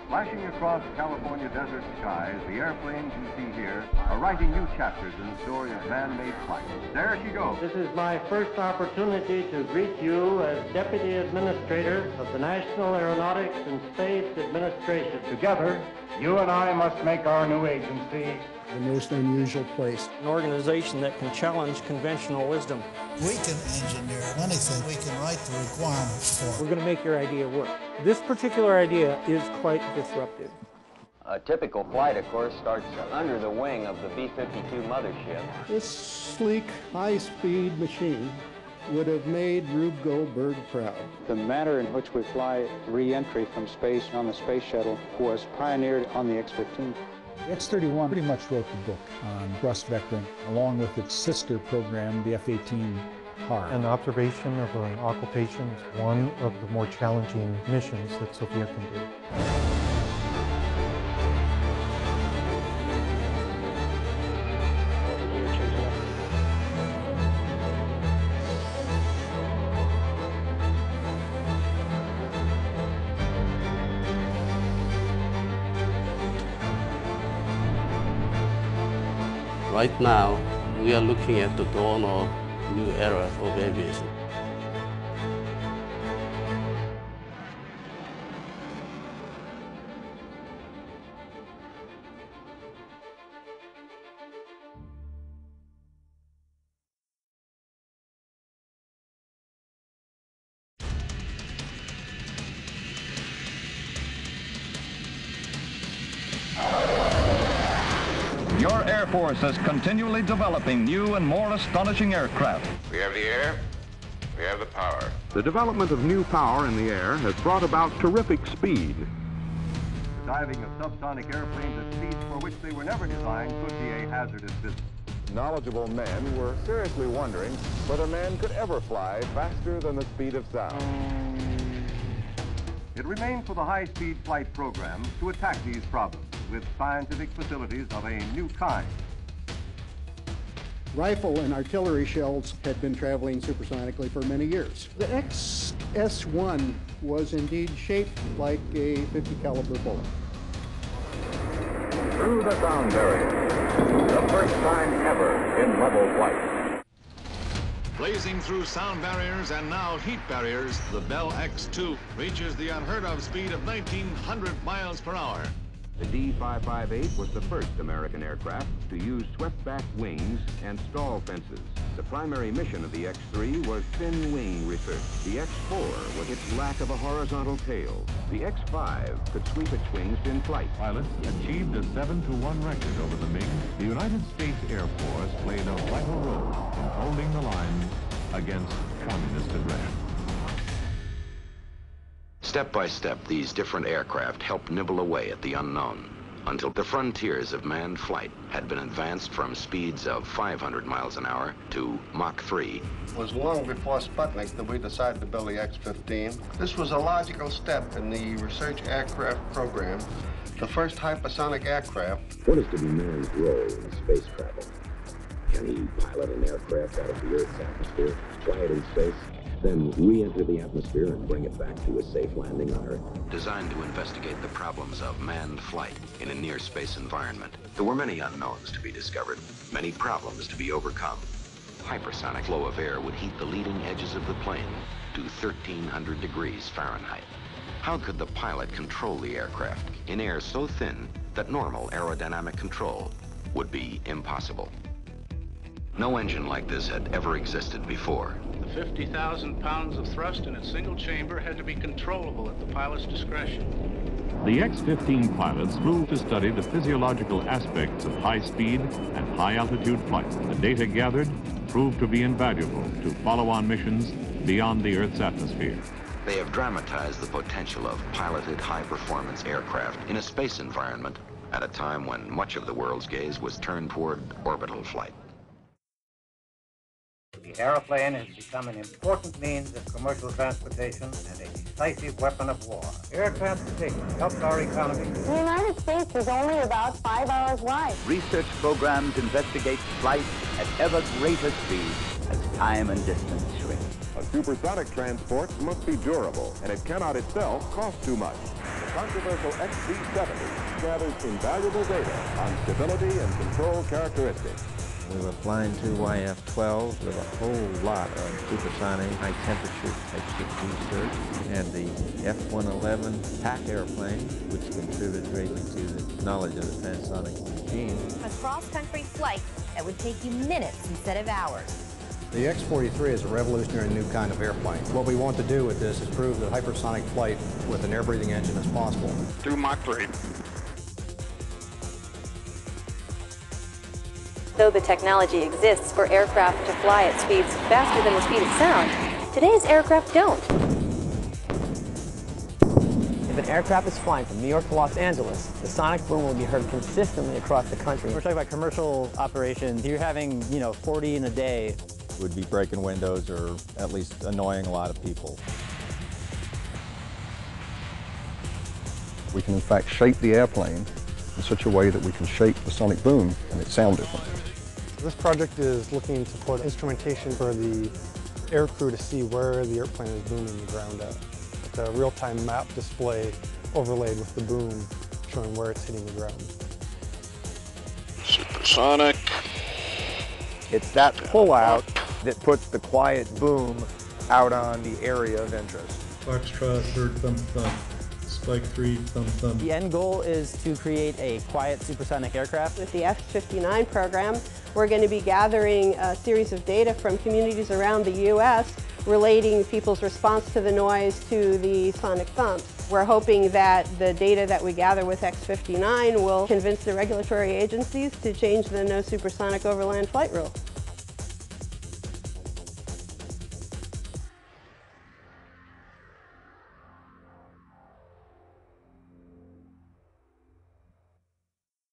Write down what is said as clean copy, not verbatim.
Flashing across California desert skies, the airplanes you see here are writing new chapters in the story of man-made flight. There she goes. This is my first opportunity to greet you as Deputy Administrator of the National Aeronautics and Space Administration. Together, you and I must make our new agency the most unusual place. An organization that can challenge conventional wisdom. We can engineer anything we can write the requirements for. We're going to make your idea work. This particular idea is quite disruptive. A typical flight, of course, starts under the wing of the B-52 mothership. This sleek, high-speed machine would have made Rube Goldberg proud. The manner in which we fly re-entry from space on the space shuttle was pioneered on the X-15. The X-31 pretty much wrote the book on thrust vectoring, along with its sister program, the F-18 HAR. An observation of an occultation is one of the more challenging missions that Sophia can do. Right now, we are looking at the dawn of a new era of aviation. Your Air Force is continually developing new and more astonishing aircraft. We have the air, we have the power. The development of new power in the air has brought about terrific speed. The diving of subsonic airplanes at speeds for which they were never designed could be a hazardous business. Knowledgeable men were seriously wondering whether man could ever fly faster than the speed of sound. It remains for the high-speed flight program to attack these problems with scientific facilities of a new kind. Rifle and artillery shells had been traveling supersonically for many years. The XS-1 was indeed shaped like a 50 caliber bullet. Through the sound barrier, the first time ever in level flight. Blazing through sound barriers and now heat barriers, the Bell X-2 reaches the unheard-of speed of 1,900 miles per hour. The D-558 was the first American aircraft to use swept-back wings and stall fences. The primary mission of the X-3 was thin wing research. The X-4 was its lack of a horizontal tail. The X-5 could sweep its wings in flight. Pilots achieved a 7-to-1 record over the MiG. The United States Air Force played a vital role in holding the line against communist aggression. Step by step, these different aircraft helped nibble away at the unknown until the frontiers of manned flight had been advanced from speeds of 500 miles an hour to Mach 3. It was long before Sputnik that we decided to build the X-15. This was a logical step in the research aircraft program, the first hypersonic aircraft. What is to be man's role in space travel? Can he pilot an aircraft out of the Earth's atmosphere, fly it in space, then re-enter the atmosphere and bring it back to a safe landing on Earth? Designed to investigate the problems of manned flight in a near-space environment, there were many unknowns to be discovered, many problems to be overcome. Hypersonic flow of air would heat the leading edges of the plane to 1,300 degrees Fahrenheit. How could the pilot control the aircraft in air so thin that normal aerodynamic control would be impossible? No engine like this had ever existed before. The 50,000 pounds of thrust in a single chamber had to be controllable at the pilot's discretion. The X-15 pilots flew to study the physiological aspects of high-speed and high-altitude flight. The data gathered proved to be invaluable to follow-on missions beyond the Earth's atmosphere. They have dramatized the potential of piloted high-performance aircraft in a space environment at a time when much of the world's gaze was turned toward orbital flight. The aeroplane has become an important means of commercial transportation and a decisive weapon of war. Air transportation helps our economy. The United States is only about 5 hours wide. Research programs investigate flight at ever greater speed as time and distance shrink. A supersonic transport must be durable, and it cannot itself cost too much. The controversial XB-70 gathers invaluable data on stability and control characteristics. We were flying two YF-12s with a whole lot of supersonic, high-temperature types of research, and the F-111 pack airplane, which contributed greatly to the knowledge of the transonic regime. A cross-country flight that would take you minutes instead of hours. The X-43 is a revolutionary new kind of airplane. What we want to do with this is prove that hypersonic flight with an air-breathing engine is possible. Through Mach 3. Though the technology exists for aircraft to fly at speeds faster than the speed of sound, today's aircraft don't. If an aircraft is flying from New York to Los Angeles, the sonic boom will be heard consistently across the country. We're talking about commercial operations. You're having, 40 in a day. Would be breaking windows or at least annoying a lot of people. We can in fact shape the airplane in such a way that we can shape the sonic boom and it sound different. This project is looking to put instrumentation for the air crew to see where the airplane is booming the ground at. It's a real-time map display overlaid with the boom showing where it's hitting the ground. Supersonic. It's that pullout that puts the quiet boom out on the area of interest. Foxtrot, bird thump thump. Spike 3, thump thump. The end goal is to create a quiet supersonic aircraft. With the F-59 program, we're going to be gathering a series of data from communities around the U.S. relating people's response to the noise to the sonic thumps. We're hoping that the data that we gather with X-59 will convince the regulatory agencies to change the no supersonic overland flight rule.